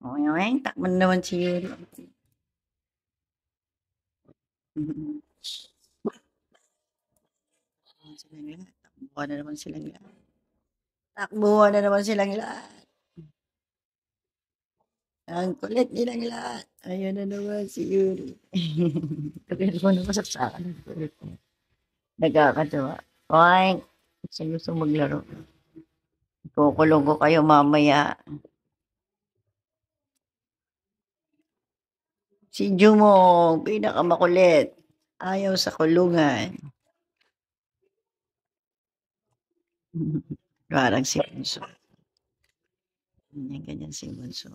Oeng, takbo na naman si Yuri. Silang lahat. Takbuhan na naman silang lahat. Takbuhan na naman silang lahat. Ang kulit nilang lahat. Ayun na naman si Yuri. Tagal ko na masaksakan ng kulit niya. Nagkakatawa. Oeng, gusto gusto maglaro. Kukulong ko kayo mamaya. Si Jumong, pinakamakulit. Ayaw sa kulungan. Parang si Bunso. Ganyan si Bunso.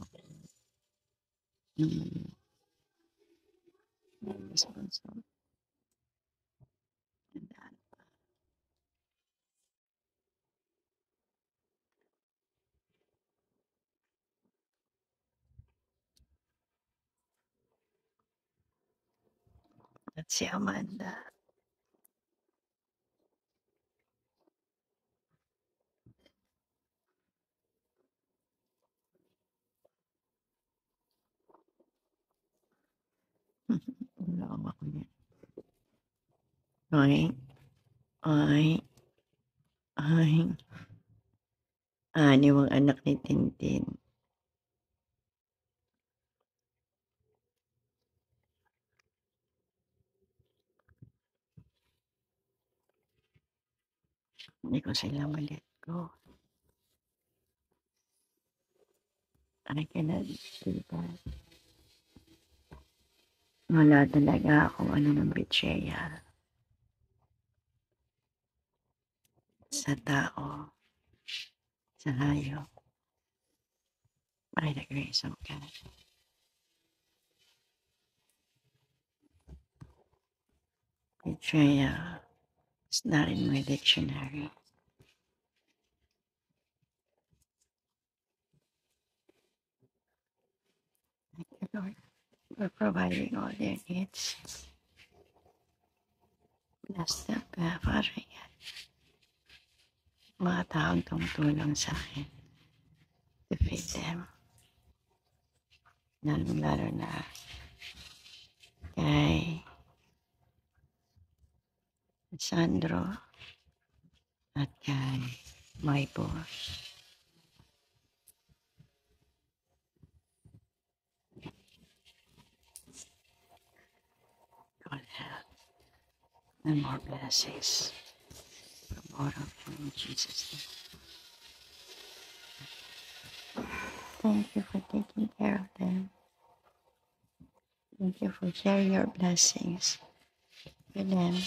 Si Bunso. At si Amanda. Wala ako niya. Ay, ay, ay. Ani ang anak ni Tintin. Hindi ko sila malit ko. I cannot do that. Wala talaga akong ano ng betrayal sa tao, sa hayop. By the grace of God. Betrayal is not in my dictionary. Thank you, Lord, for providing all their needs. Bless them, Father God. Mga taong tumutulong sa akin to feed them. Lalo na kay Sandro at kay Maipo. God help and more blessings from all of you in Jesus' name. Thank you for taking care of them. Thank you for sharing your blessings with them.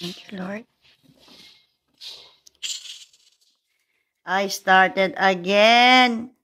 Thank you, Lord. I started again.